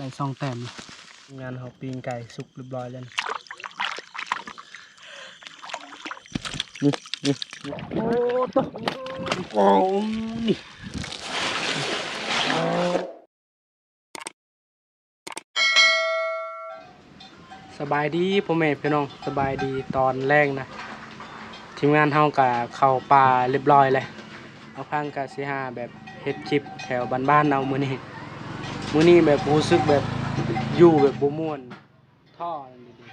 ได้2 แต้มงานเขาปีงไก่สุกเรียบร้อยแล้วนี่โอ้ตัวโอ้นี่สบายดีพ่อแม่พี่น้องสบายดีตอนแรกนะทีมงานเฮากะเข้าป่าเรียบร้อยเลยเอาพังกะสิหาแบบเฮ็ดคลิปแถวบ้านๆเอามื้อนี้แบบรู้สึกแบบอยู่แบบบ่ม่วนท่อนี่ดิ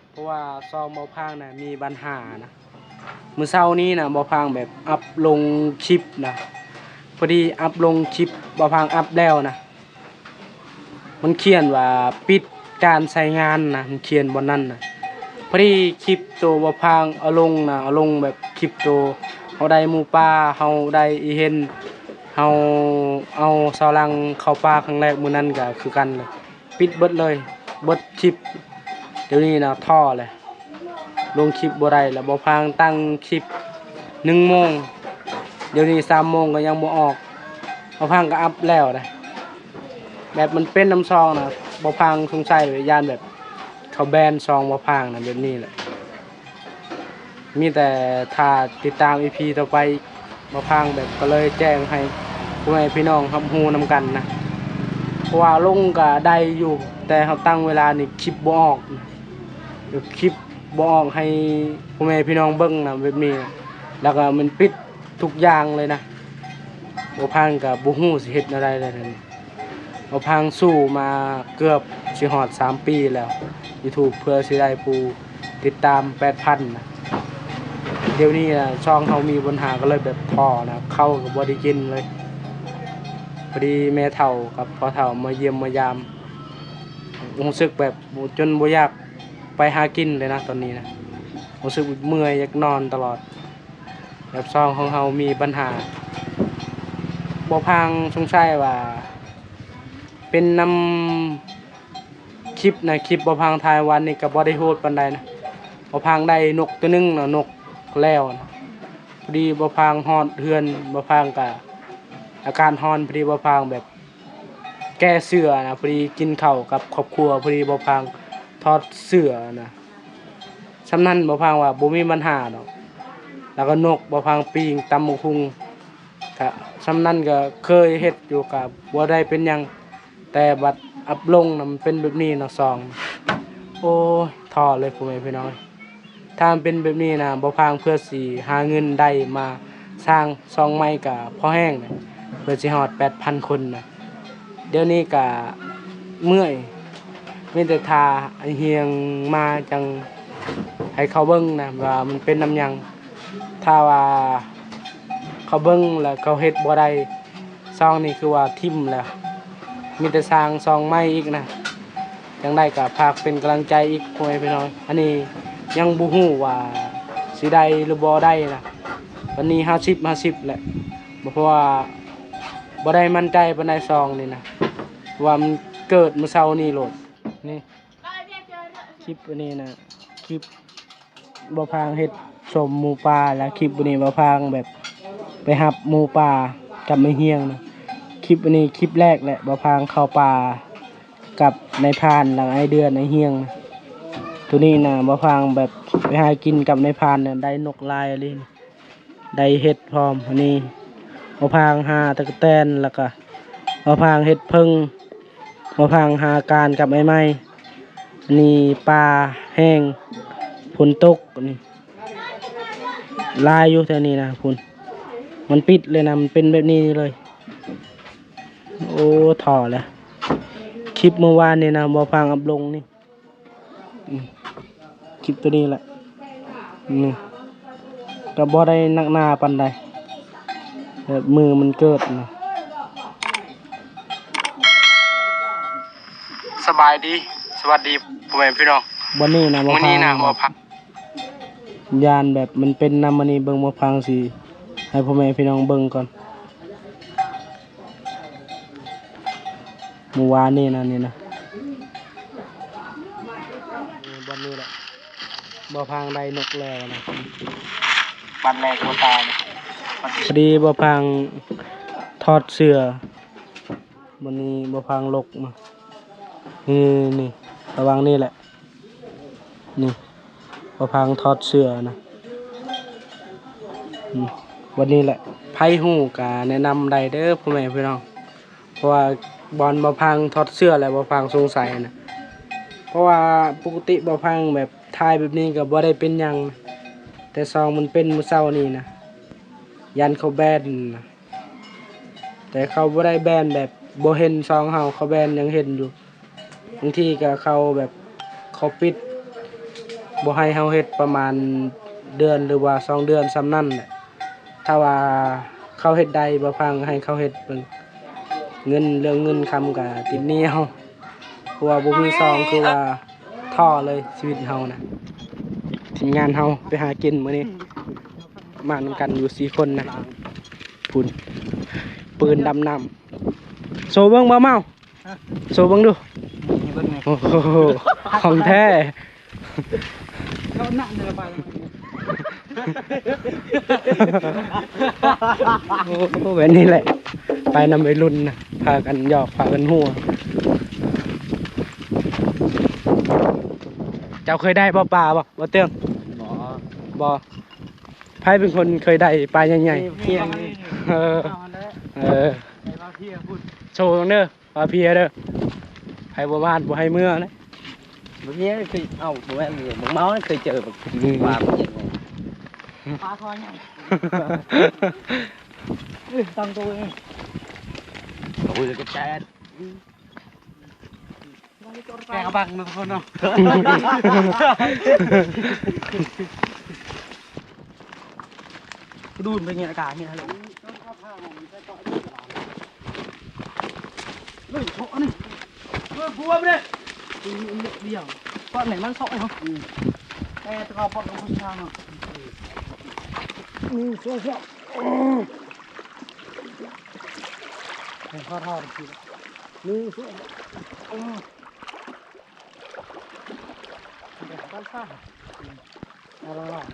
เพราะว่าซองบ่พังน่ะมีปัญหานะมื้อเช้านี้น่ะบ่พังแบบอัปลงคลิปนะพอดีอัปลงคลิปบ่พังอัปแล้วนะมันเขียนว่าปิดการใช้งานนะมันเขียนบนนั้นนะพอดีคลิปตัวบ่พังเอาลงนะเอาลงแบบคลิปตัวเฮาได้หมูป่าเฮาได้อีเห็นเฮาเอาเสาลังเข้าป่าครั้งแรกมื้อนั้นก็คือกันเลยปิดเบิดเลยเบิดคลิปเดี๋ยวนี้นะท่อเลยลงคลิปบ่ได้แล้วบ่พังตั้งคลิป1 โมงเดี๋ยวนี้3 โมงก็ยังบ่ออกบ่พังก็อัพแล้วนะแบบมันเป็นน้ำซองนะบ่พังสงสัยย่านแบบเขาแบนซองบ่พังนะแบบนี้แหละมีแต่ถ้าติดตาม EP ต่อไปบ่พังแบบก็เลยแจ้งให้พ่อแม่พี่น้องรับรู้นำกันนะเพราะว่าลงก็ได้อยู่แต่เขาตั้งเวลานี่คลิปบ่ออกเดี๋ยวคลิปบ่ออกให้พ่อแม่พี่น้องเบิ่งนะแบบนี้แล้วก็มันปิดทุกอย่างเลยนะบ่พังก็บ่ฮู้สิเฮ็ดอะไรเลยนั่นบ่พังสู้มาเกือบสิฮอด3 ปีแล้ว YouTube เพื่อสิได้ผู้ติดตาม 8,000 นะเดี๋ยวนี้นะช่องเฮามีปัญหาก็เลยแบบท้อนะเข้าก็บ่ได้กินเลยพอดีแม่เฒ่ากับพ่อเฒ่ามาเยี่ยมมายามรู้สึกแบบจนบ่อยากไปหากินเลยนะตอนนี้นะรู้สึกเมื่อยอยากนอนตลอดแบบช่องของเฮามีปัญหาบ่พังสงสัยว่าเป็นนำคลิปนะคลิปบ่พังถ่ายวันนี่ก็บ่ได้โหดปานใดนะบ่พังได้นกตัวนึงนะนกแล้วนะพอดีบ่พังฮอดเฮือนบ่พังก็อาการฮ้อนพอดีบ่พังแบบแก้เสื้อนะพอดีกินข้าวกับครอบครัวพอดีบ่พังทอดเสื้อนะสำนั้นบ่พังว่าบ่มีปัญหาดอกแล้วก็นกบ่พังปิ้งตำบักหุ่งก็สำนั้นก็เคยเฮ็ดอยู่กับบ่ได้เป็นหยังแต่บัดอัปลงน่ะมันเป็นแบบนี้เนาะซองโอ้ยท้อเลยพ่อแม่พี่น้องถ้ามันเป็นแบบนี้นะบ่พังเพื่อสิหาเงินได้มาสร้างซองใหม่ก็พอแห้งนะเพื่อสิฮอด 8,000 คนนะเดี๋ยวนี้ก็เมื่อยมีแต่ทาเฮียงมาจังให้เขาเบิ่งนะว่ามันเป็นน้ำหยังถ้าว่าเขาเบิ่งแล้วเขาเฮ็ดบ่ได้ซองนี่คือว่าทิ่มแล้วมีแต่สร้างซองใหม่อีกนะจังได้ก็ฝากเป็นกำลังใจอีกพ่อแม่พี่น้องอันนี้ยังบ่ฮู้ว่าสิได้หรือบ่ได้นะวันนี้50 แหละเพราะว่าบ่ได้มั่นใจปานใดซองนี่นะว่ามันเกิดเมื่อเช้านี้โลดนี่คลิปอันนี้นะคลิปบ่พางเฮ็ดสมหมูป่าแล้วคลิปอันนี้บ่พางแบบไปหับหมูป่ากับไม่เฮียงนะคลิปอันนี้คลิปแรกแหละบ่พางเข้าป่ากับในพานหลังไอเดือนในเฮียงนะตัวนี้นะบ่พางแบบไปหากินกับในพานเนี่ยได้นกลายอะไรได้เห็ดพร้อมอันนี้บ่พางหาตะกแตนแล้วก็บ่พางเห็ดพึ่งบ่พางหาการกับไอ้ไม้อันนี้ปลาแห้งฝนตกนี่ลายอยู่แถวนี้นะคุณมันปิดเลยนะมันเป็นแบบนี้เลยโอ้ถ่อแล้วคลิปเมื่อวานนี่นะบ่ฟังอัพลงนี่คลิปตัวนี้แหละนี่ก็บ่ได้นักหนาปานใดแบบมือมันเกิดนะสบายดีสวัสดีพ่อแม่พี่น้องวันนี้นะบ่พังยานแบบมันเป็นนำมันนี่เบิ่งบ่พังสิให้พ่อแม่พี่น้องเบิ่งก่อนเมื่อวานนี่นะวันนี้แหละบ่พังได้นกแล้วนะบันแรกบ่ตายนะพอดีบ่พังทอดเสื้อวันนี้บ่พังลกมา นี่ระวังนี่แหละนี่บ่พังถอดเสื้อนะวันนี้แหละไผฮู้ก็แนะนำได้เด้อพ่อแม่พี่น้องเพราะว่าบอลบ่พังถอดเสื้อแล้วบ่พังสงสัยนะเพราะว่าปกติบ่พังแบบทายแบบนี้ก็บ่ได้เป็นหยังแต่ซองมันเป็นมื้อเช้านี่นะยันเขาแบนนะแต่เขาบ่ได้แบนแบบบ่เห็นซองเฮาเขาแบนยังเห็นอยู่บางทีก็เขาแบบเขาปิดบ่ให้เฮาเฮ็ดประมาณเดือนหรือว่า2 เดือนซ้ำนั่นแหละถ้าว่าเขาเฮ็ดได้บ่พังให้เขาเฮ็ดเบิ่งเงินเรื่องเงินคำก็ติดหนี้เฮาเพราะว่าบ่มีซองคือว่าท้อเลยชีวิตเฮานะทีมงานเฮาไปหากินมื้อนี้มานำกันอยู่4 คนนะพุ่นปืนดำน้ำโซเบิ่งบ่เมาโซเบิ่งดูโอ้โหของแท้เขาหนักเดินไปโอ้โหแบบนี้แหละไปนำไปรุ่นนะพากันหยอกพากันหัวเจ้าเคยได้ปลาบ่เตื้องบ่ไพ่เป็นคนเคยได้ปลาใหญ่ๆเออโชว์ตรงเด้อปลาเพียเด้อไพ่บ่บ้านบ่ให้เมื่อนะเมื่อกี้เคยผมแม่ผมเมาเคยเจอแบบปลาเย็นไงปลาคอใหญ่ตั้งตัวเองโอ้ยจะแจ๊ดแกกระบังนะทุกคนเนาะดูนเป็นไงอากาศเนี่ยเลยเฮ้ยโถ่นี่บัวไปเลยเดี่ยวก้อนไหนมันโซ่เหรอแต่ตะกอบปอดของผู้ชายเนาะโซ่เป็นข้อทอดทีนี่โซ่เดี๋ยวก้อนฟ้าเอาล่าง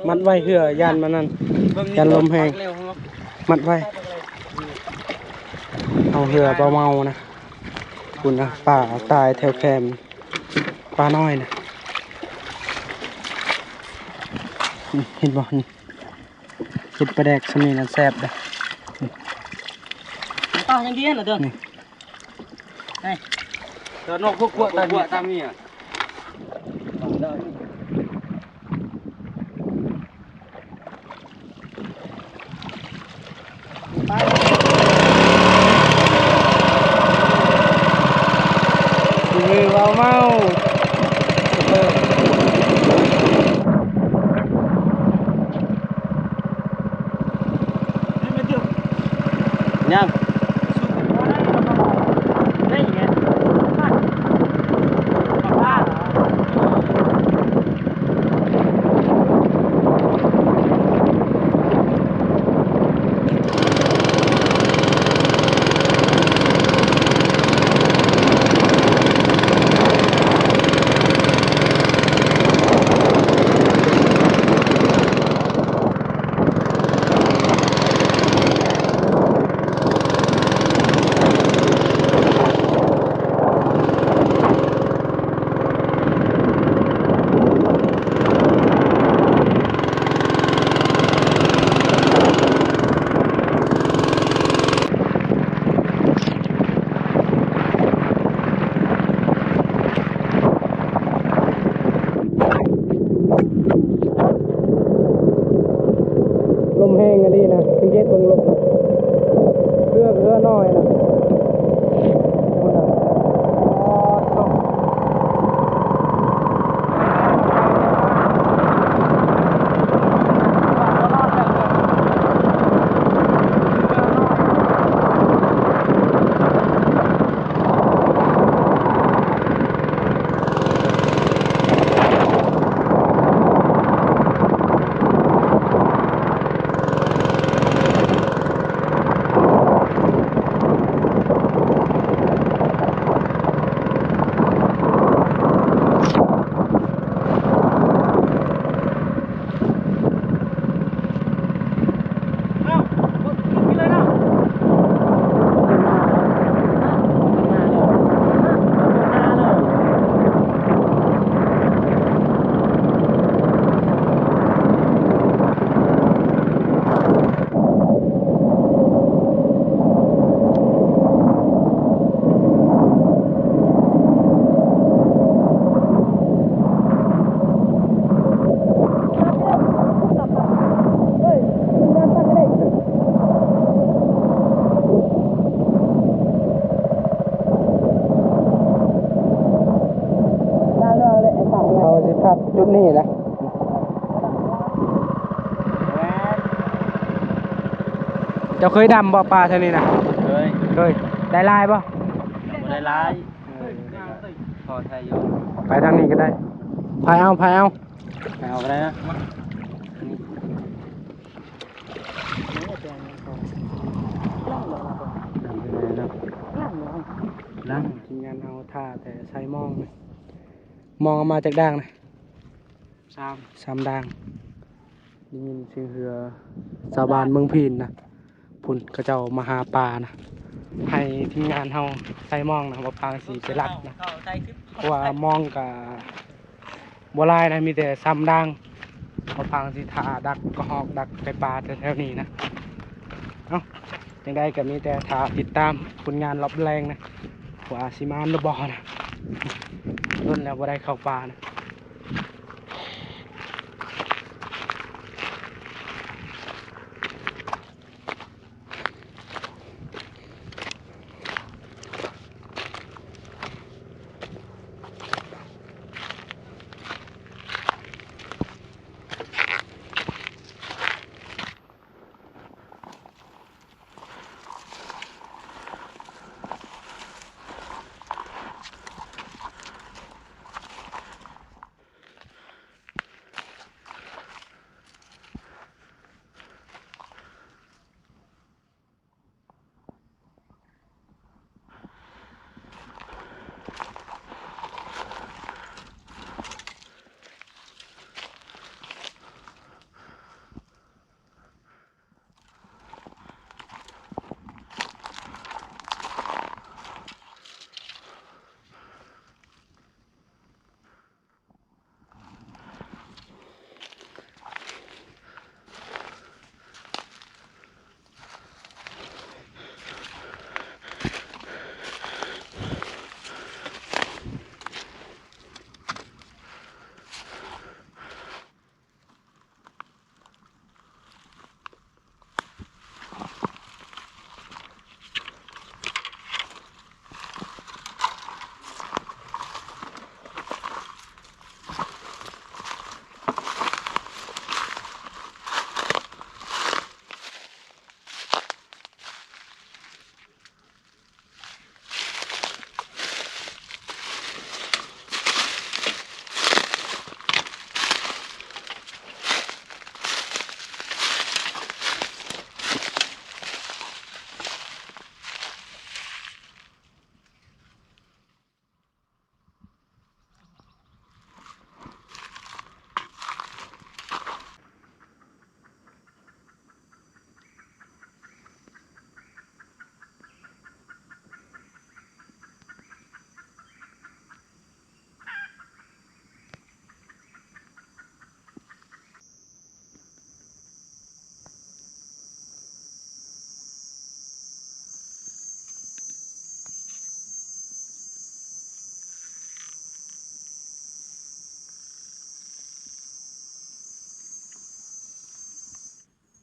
มัดไว้เพื่อยานมันนั่นยานลมแห้งมัดไว้เอาเหือเมานะคุณนะป่าตายแถวแคมปลาน้อยนะเห็นบ่นี่เห็ดปลาแดกสมีนั่นแซ่บเลยตาอย่างเดียวเหรอเด้อนี่เดินนอกพวกตามีอ่ะมือเมายังลมแห้งกันดีนะสังเกตเบิ่งลมเรือน้อยนะ จุดนี้แหละเจ้าเคยดำบ่ปลาเท่านี้นะเคยได้ลายบ่ บ่ได้หลายพอใช้อยู่ ไปทางนี้ก็ได้พายเอาไปเอาก็ได้นะนั่งทีมงานเอาท่าแต่ใช้มองนะมองเอามาจากด่างนะสามด่างได้ยินเสียงเรือชาวบ้านเมืองพีนนะพุ่นก็เจ้ามาหาปลานะให้ทีมงานเฮาใช้มองนะว่าปลาสีไปรัดนะเพราะว่ามองกับบัวลายนะมีแต่ซ้ำด่างว่าปลาสีถาดักก็หอกดักไปปลาแถวๆนี้นะเอ้ายังได้ก็มีแต่ถาติดตามผลงานรอบแรงนะว่าสิมานหรือบ่นะรุ่นแล้วบ่ได้เข้าป่านะ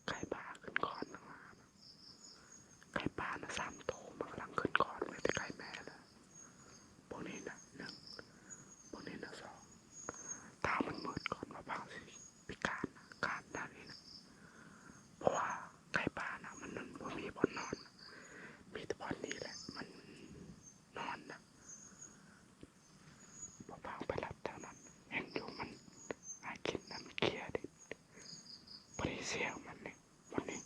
ไข่ปลาขึ้นก่อนนะไข่ปลานะ3 โตมันกำลังขึ้นก่อนเลยแต่ไข่แม่นะพวกนี้นะ1พวกนี้นะ2ถ้ามันมืดก่อนมาพังสิพิการนะการด้านนี้นะเพราะว่าไข่ปลานะมันบ่มีบนนอนมีแต่บนนี้แหละมันนอนนะพอพังไปรับเท่านั้นแห่งอยู่มันหากินนะมันเคลียร์ดิบริเสียงมันเนี่ยวันนี้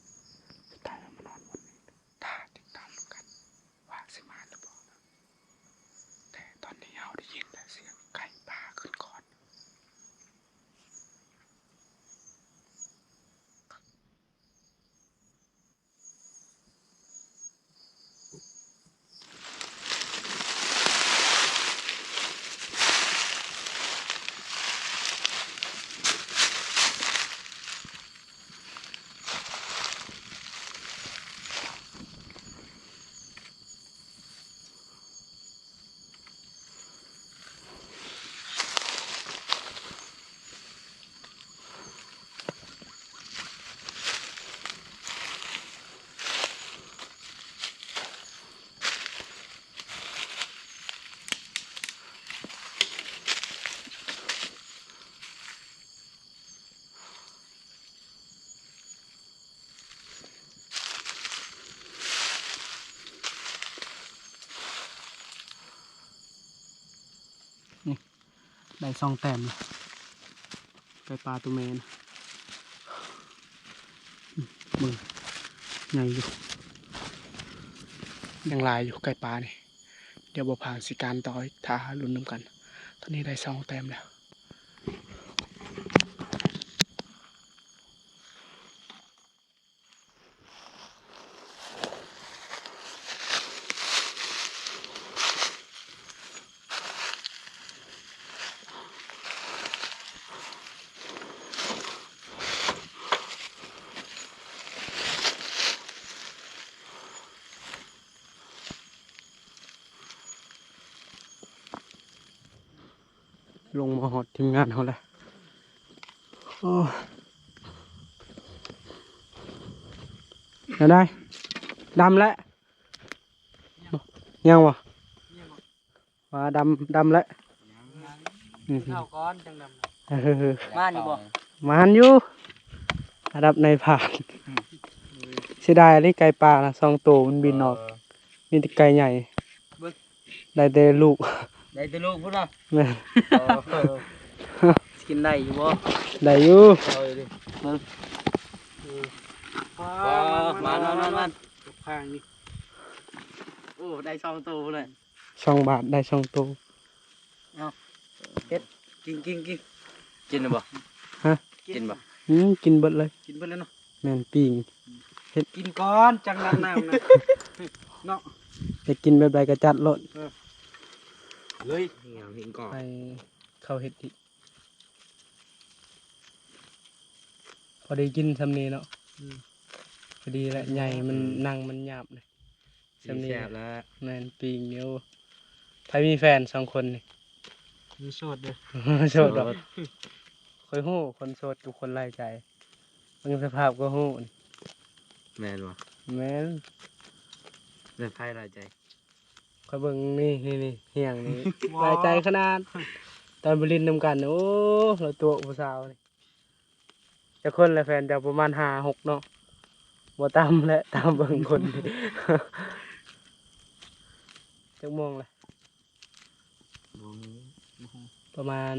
สุดท้ายมันนอนวันนี้ถ้าติดตามกันว่าสิมาหรือเปล่านะแต่ตอนนี้เราได้ยินแต่เสียงไก่ป่าขึ้นก่อน เ ได้2แต้มเลยไก่ปลาตัวเมนมึงไงอยู่ยังลายอยู่ไก่ปลานี่เดี๋ยวบ่ผ่านสิการต่ออีกท้าลุ้นน้ำกันตอนนี้ได้2แต้มแล้วลงมาหอดทีมงานเขาแล้วโอ้ได้ดำแล้วยังวะว่าดำแล้ว เข้าก้อนจังดำ มา บ้านอยู่บ่ มันอยู่ระดับในผ่านเสียดายนี่ไก่ปลานะ2 ตัวมันบินออกมีแต่ไก่ใหญ่ได้แต่ลูก ได้แต่ลูกพุ่นน่ะ แม่น กินได้อยู่บ่ ได้อยู่ เอาดิมันข้างนี่โอ้ได้2ตัวเลย 2 บาทได้2 ตัว กินกินบ่ ฮะ กินบ่ กินเบิดเลย กินเพิ่นแล้วเนาะ แม่นปิ้ง กินก่อนจังน้ำนะเนาะ จะกินแบบใดก็จัดโลด เลยเหี่ยวหินก่อน ไปเข้าเฮ็ดอีกพอได้กินซำนี้เนาะพอดีแหละใหญ่มันนั่งมันหยาบเลยซำนี้ แซ่บแล้ว แม่นปิ้งอยู่ใครมีแฟน2 คนนี่ มีโสดเด้อ โสดดอกคอยฮู้คนโสดกับคนไร้ใจบางสภาพก็ฮู้นี่ แม่นบ่ แม่น เล่นไพ่รายใจ คอยเบิ่งนี่เฮียงนี่ไร้ใจขนาด ตอนไปเลินนำกันโอ้เราตัวผู้สาวนี่จะคนละแฟนจะประมาณ5-6เนาะบ่ตามและตามเบิ่งคนนี่ จักโมงละประมาณ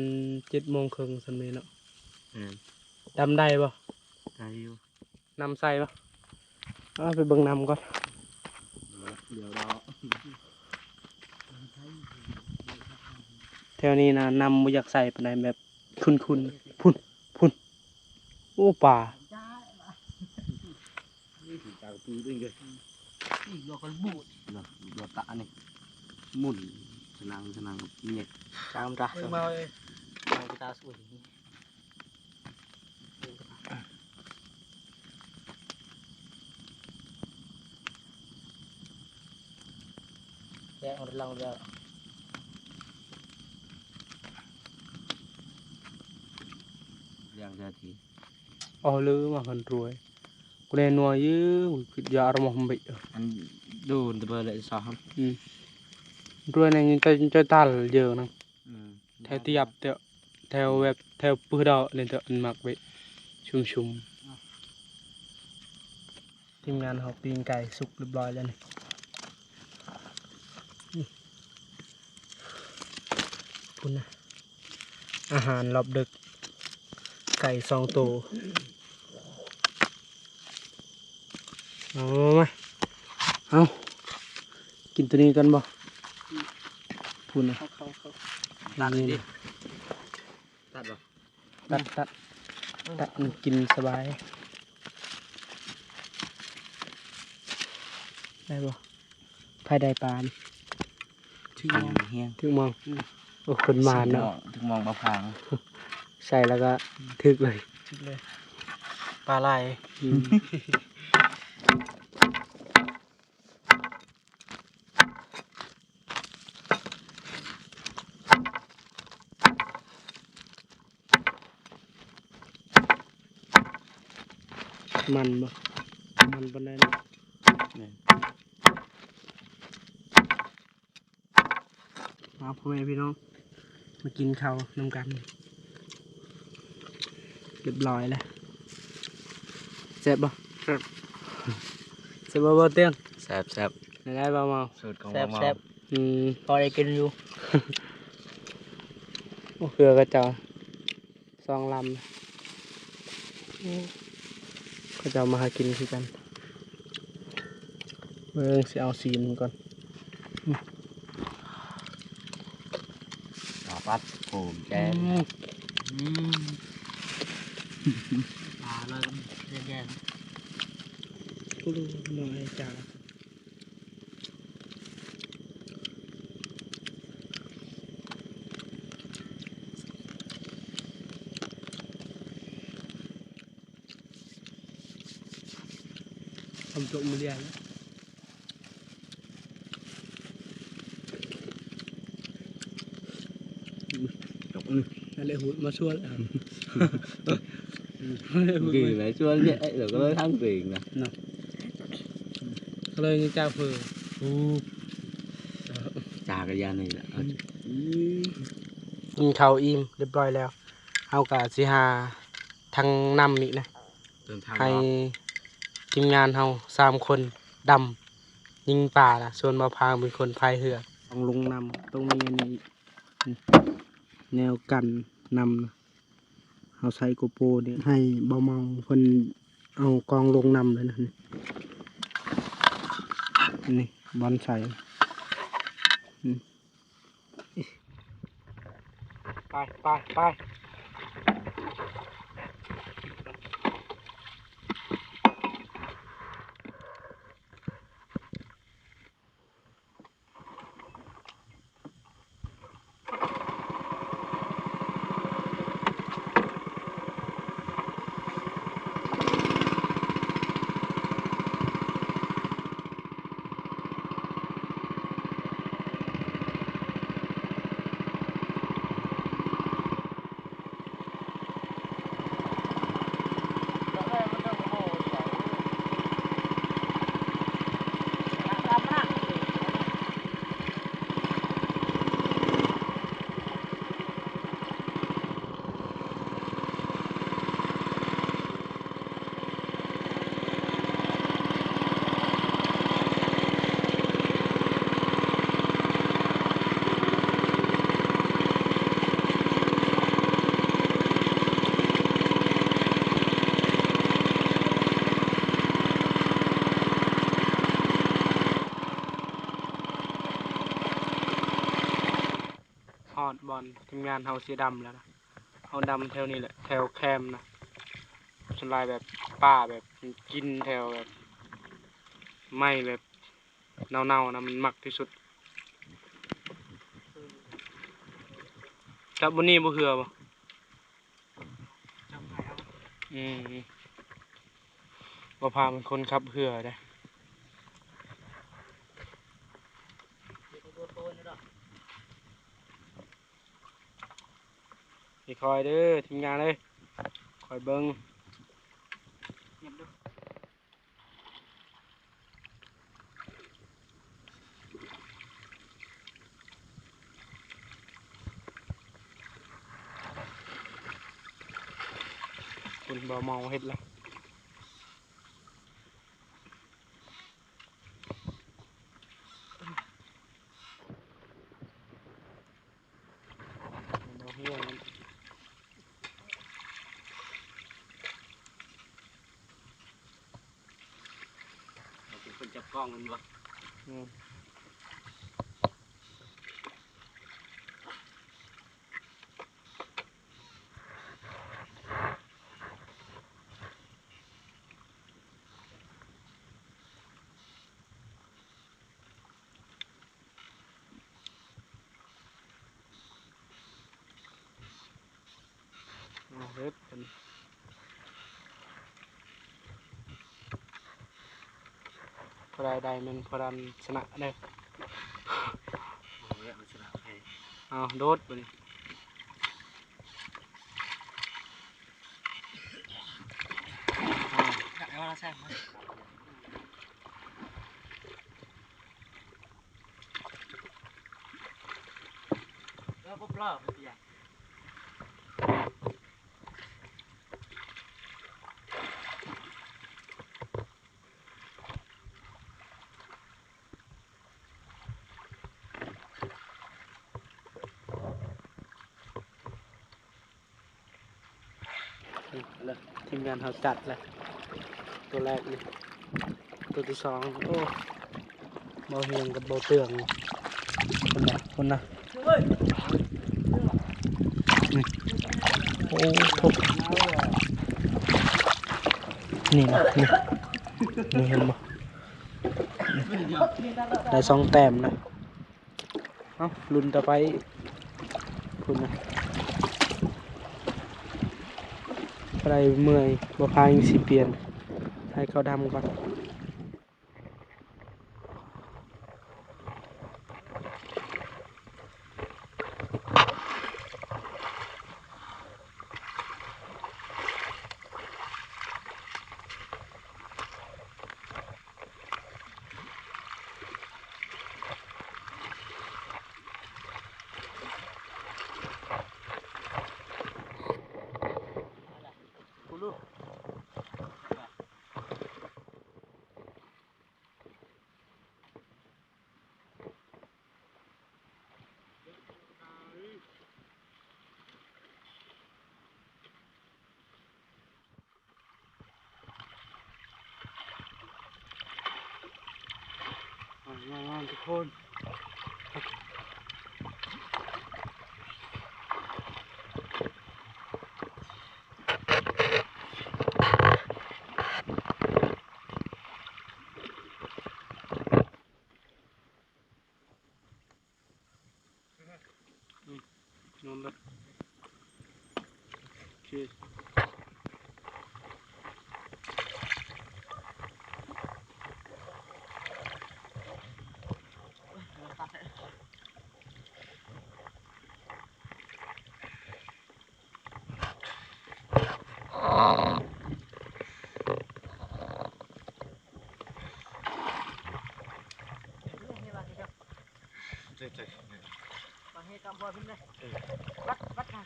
7:30ซั่นนี้เนาะจำได้บ่ ได้อยู่ นำใส่บ่ไปเบิ่งนำก่อน เดี๋ยวรอ แถวนี้นะนำบ่อยากใส่ปานใดแบบพุ่นพุ่นโอ้ป่า จากปีนึงเลยนี่ดอกกันบูดดอกตานี่หมุนสนางเงียบจามตามาเลยตาสวยแย่ของเราเดียวเรื่องเดียวที อ๋อลืมมาคนรวยกูเลยนัวยื้อคือยาอารมณ์บิ อันดูตะเบอร์เลยสอง รวยในยังจะตาเยอะนะแถวที่ยับแถวแบบแถวปื้อดอกเลยเถอะอันมักไปชุมทีมงานเขาปีนไก่สุกเรียบร้อยแล้วนี่คุณนะอาหารรอบดึกไก่2 ตัวเอาไหมเอากินตัวนี้กันบ่พูดนะ ตัดดิตัดบ่ ตัดมันกินสบายได้บ่ภายใดปลานี่ ถึงเฮียง ถึงมองโอ้คนมาเนาะ ถึงมองบะพาง ใส่แล้วก็ถึกเลยปลาไหลมันบ่มันบนนั้นมาพ่อแม่พี่น้องมากินข้าวนำกันเรียบร้อยแล้วแซ่บบ่แซ่บบ่เตี้ยง แซ่บ ได้บ่เมา สูตรของ แซ่บพอได้กินอยู่ โอ้เรือก็เจ้าสองลำเขาจะเอามาหากินคือกันเบิ่งสิเอาซีนก่อน ต่อปัดโผมแกง ปลาเลยแย่ กูดูหน่อยจ้าทำตัวมือเรียน จบนี่ นั่นแหละหุ่นมาช่วยอ่ะ กี่ไหนชวนเนี่ยเดี๋ยวก็เลยทั้งtiền nè ก็เลยยังจ้าเพื่อ trà cái da này là กินข้าวอิ่มเรียบร้อยแล้วเอากะสิหาทางนำนี่นะ đường thang ให้ đó ทีมงานเฮา3 คนดำยิงป่าล่ะส่วนมาพางเป็นคนพายเรือต้องลงนำตรงนี้นี่แนวกันนำนะเฮาใช้โกโปรเนี่ยให้เบาเมาเพิ่นเอากองลงนำเลยนะนี่บอลใส่ไปฮอดบอลทีมงานเฮาสีดำแล้วนะเฮาดำแถวนี้แหละแถวแคมนะสไลด์แบบป่าแบบกินแถวแบบไม่แบบเน่าๆนะมันมักที่สุดจับบนนี้บ่เหือบ่บ่พามันคนขับเหือได้พี่คอยเด้อทีมงานเลยคอยเบิ่งคุณบ่เมาเฮ็ดละบ่เฮียมัน เป็นจับกล้องมันวะ เฮ็ดเป็นพอได้มันพอดันชนะเด้อเอาโดดไปนี่ นี่เลยทีมงานเขาจัดเลยตัวแรกนี่ตัวที่สองโอ้เบาเฮียงกับเบาเตืองคนนะนี่โอ้โหนี่นะนี่เห็นบ่ได้สองแต้มนะเอ้าลุ้นต่อไปคุณนะอะไรเมื่อยบ่พายสิเปลี่ยนให้เขาดำก่อนมาทุกคนนอนเลยโอเคมาให้กำพอขึ้นเลยวัดทาง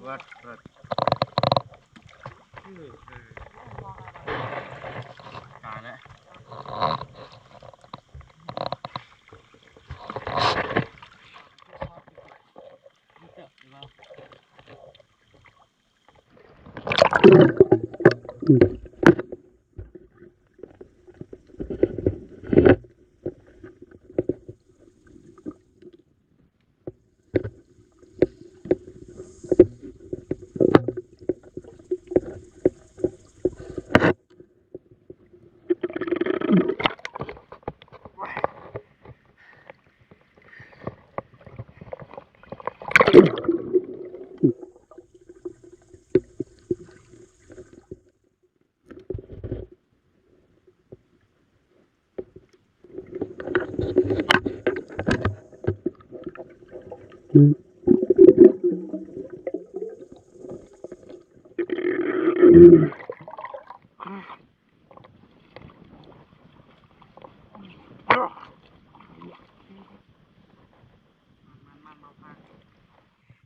วัดตาแล้ว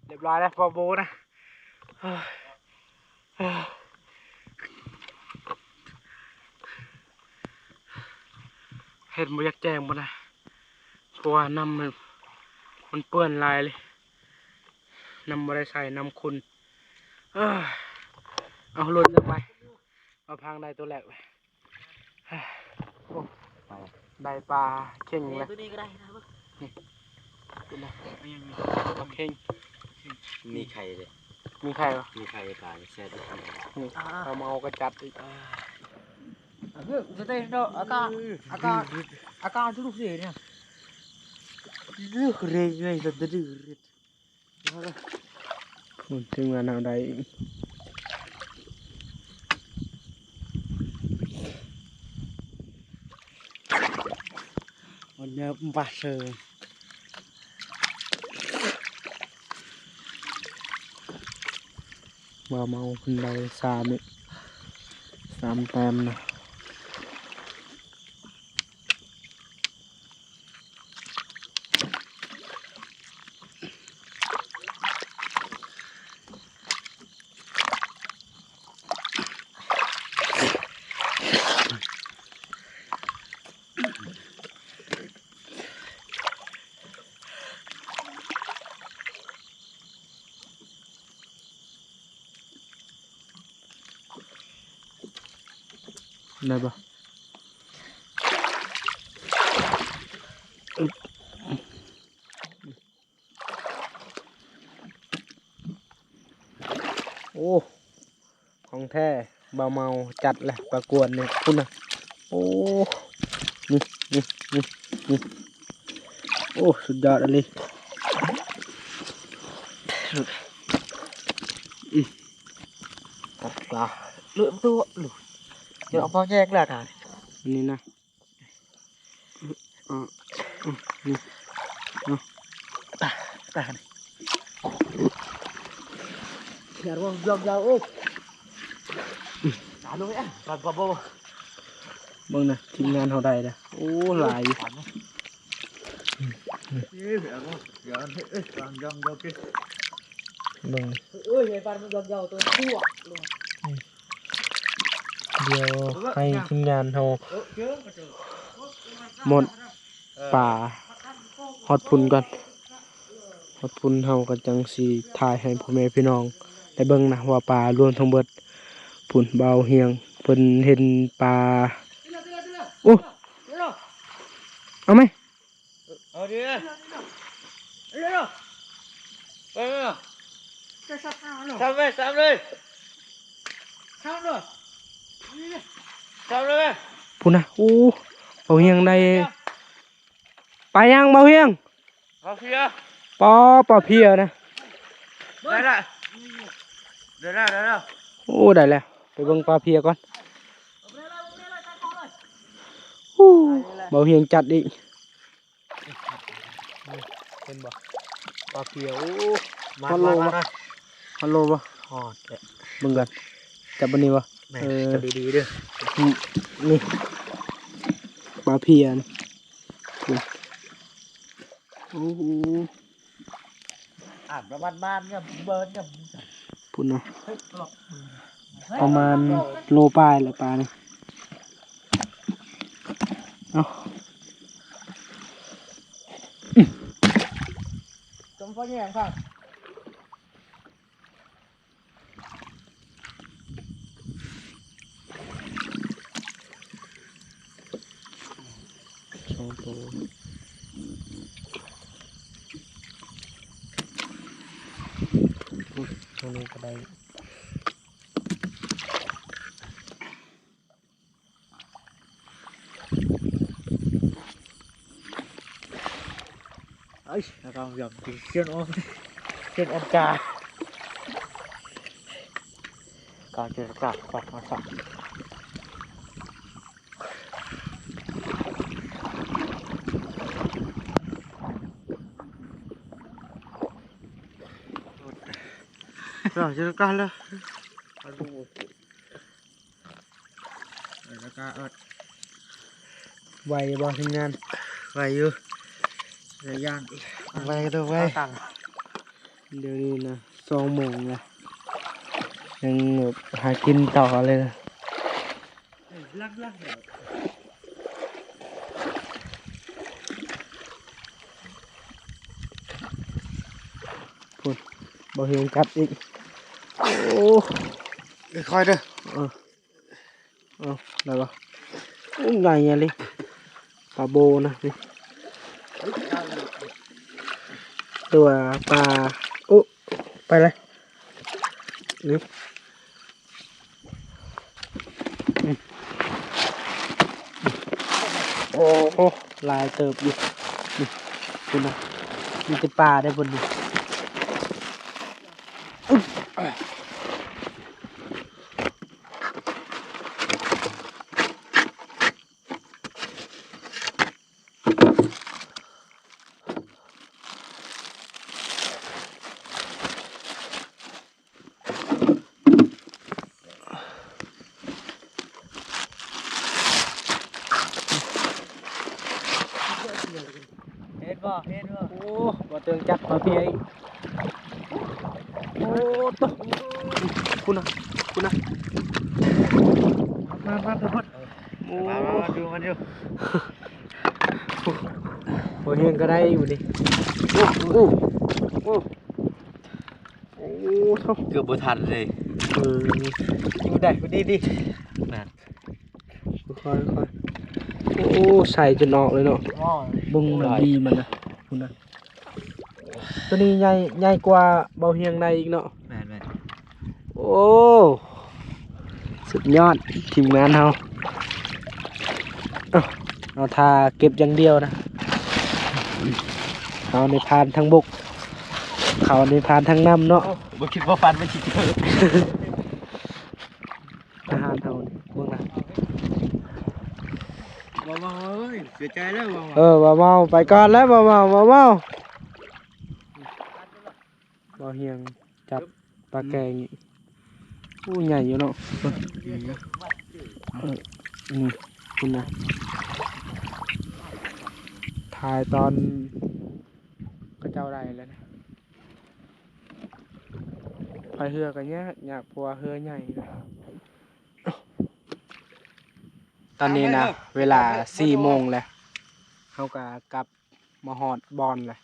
เรียบร้อยแล้วปอโบนะเห็ดมันอยากแจงบ่นะเพราะว่าน้ำมันเปื้อนลายเลยน้ำบ่ได้ใส่น้ำคุณเอาหล่นลงไปเอาพังได้ตัวแรกเลยโอ้ได้ปลาเข่งเลย ตัวนี้ก็ได้นะมึง เป็นไงปลาเข่ง มีไข่เลย มีใครวะ มีไข่ปลาแซ่บทุกที นี่เอามาเอากระจัดอีก เฮ้ยจะได้เนาะอาการทุกสิ่งเนี่ย เลือกเรื่อยๆจะดื้อถึงงานเอาได้วันนี้บัสเซอร์มาเมาคนใดสามแต้มนะ ได้ปะโอ้ของแท้เบาเมาจัดเลยประกวดเนี่ยคุณนะโอ้นี่นี่นี่นี่โอ้สุดยอดเลยปลาเลือดตัวหลุดเดี๋ยวเอาพ่อแยกแล้วถ่าย นี่นะนี่ ตาเนี่ยอย่าว่าเยาวๆโอ้ตาด้วยอ่ะปลาปลาโบ เบิ่งนะทีมงานเขาได้นะโอ้หลายอยู่ อย่าเอ้ยตามยำยำกิ เบิ่ง เอ้ยไอ้ปลามันยาวๆตัวทั่วลง เดี๋ยวให้ทีมงานเขา เจอมาเจอ หมดป่าฮอดพุ่นก่อนฮอดพุ่นเฮาก็จังสิถ่ายให้พ่อแม่พี่น้องได้เบิ่งนะว่าป่ารวมทั้งเบิดพุ่นเบาเฮียงเพิ่นเห็นปลาโอ้เอาไหม เอาดิเร็วไปเลยจะสับข้าวหรอทำเลยทำเลยทำเลยทำเลย พุ่นนะโอ้เบาเฮียงได้ไปยังเบาเฮียง เอาเพีย ปอเพียนะ ได้ละเดี๋ยวนะ โอ้ได้แล้วไปเบิ่งปลาเพียก่อนโอ้เบาเฮียงจัดอีกเป็นบ่ปลาเพียโอ้ ฮัลโหลบ่ ฮอดเลย เบิ่งกันจับบันนี้บ่ จะดีๆด้วย นี่ปลาเพียนโอ้โห ประมาณบ้านเนี่ยเบิร์นเนี่ย พุ่นเนาะประมาณโลปลายแหละปลานี่เอา จมฟ้าแยงค่ะ สองตัวตรงนี้ก็ได้ เอ้ยเราหย่อมตีเชือกอมกาการเจรจาปัดมาสักเราเจรจาแล้วแล้วก็ไวบ่ทีมงาน ไปอยู่ระยะไปตัวไป เดี๋ยวนี้นะ20:00นนะยังแบบหากินต่อเลยนะ ลักเดี๋ยว บ่เห็นกัดอีกโอ้ ค่อยเด้อ เอาได้ปะโอ้ใหญ่เลยปลาโบนะนี่ตัวปลาโอ้ไปเลยนี่โอ้โหลายเติบอยู่นี่คุณนะมีแต่ปลาได้บนนี้เห็นบ่ โอ้บ่เติงจัดมาเพียอีกโอ้ตะคุณนะ มาทุกคน โอ้ มาดูมันอยู่ โหเฮียงก็ได้อยู่ดิโอ้โอ้โอ้เท่า เกือบบ่ทันเลย อยู่ได้พอดีดิ นั่น ค่อยค่อยโอ้ใส่จนออกเลยเนาะ ว้าว บึ้งมันดีมันนะคุณนะตัวนี้ใหญ่กว่าเบาเฮียงในอีกเนาะ แม่น โอ้สุดยอดทีมงานเราเอ้าเราทาเก็บอย่างเดียวนะเขาในพานทั้งบกเขาในพานทั้งน้ำเนาะ บ่คิดว่าฟันมันสิเจอ ทหารเฮานี่เบิ่งนะ ว้าวเอ้ยเสียใจแล้วว้าว บ่เมาไปก่อนแล้วบ่เมาบ่เฮียงจับปลาแกงอีกอู้ใหญ่อยู่เนาะคุณนะถ่ายตอนก็เจ้าได้แล้วนะพายเรือกันเนี้ยอยากพัวเรือใหญ่นะตอนนี้นะเวลา4 โมงแล้วเขาก็กลับมาหอดบอลเลย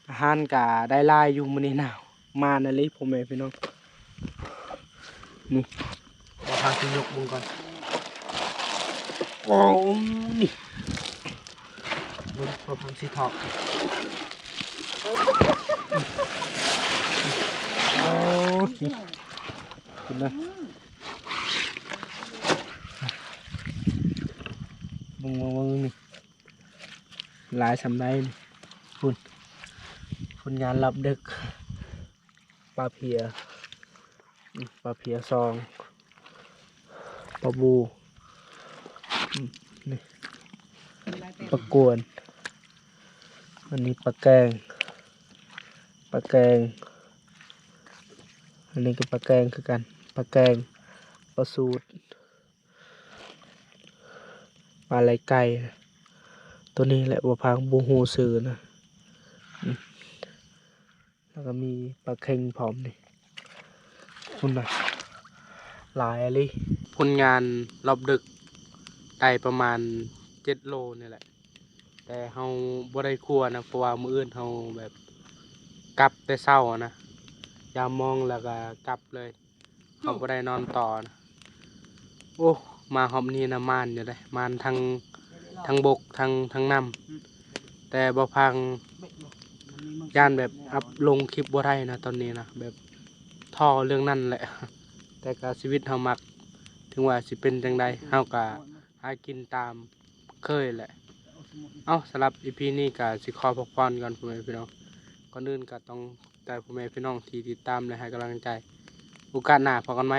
อาหารก็ได้ลายอยู่มื้อนี้หนาวมานะลิผมเองพี่น้องนี่เอาพาขึ้นยกบุงก่อนโอ้นี่บุญประพันธ์สีทองโอ้นี่คุณนะบุงนี่ลายสำได้นี่คุณงานรับดึกปลาเพียซองปลาบูนี่ปลากวนอันนี้ปลาแกงอันนี้ก็ปลาแกงคือกันปลาแกงปลาสูตรปลาไหลไก่ตัวนี้แหละว่าพังบูฮูซื้อนะแล้วก็มีปลาเค็งพร้อมนี่คุณนะหลายอะไรผลงานรอบดึกได้ประมาณ7 โลนี่แหละแต่เฮาบ่ได้ครัวนะเพราะว่ามื้ออื่นเฮาแบบกลับแต่เช้าอะนะยามมองแล้วก็กลับเลยเฮาบ่ได้นอนต่อนะโอ้มาหอบนี้นะมานอยู่เลยมานทั้งบกทั้งน้ำแต่บ่พังย่านแบบอัพลงคลิปบ่ได้นะตอนนี้นะแบบท่อเรื่องนั้นแหละแต่ก็ชีวิตเฮามักถึงว่าสิเป็นจังใดเฮาก็หากินตามเคยแหละสำหรับ EP นี้ก็สิขอพักผ่อนก่อนพ่อแม่พี่น้องก่อนอื่นก็ต้องใจพ่อแม่พี่น้องที่ติดตามและให้กำลังใจโอกาสหน้าพบกันไหม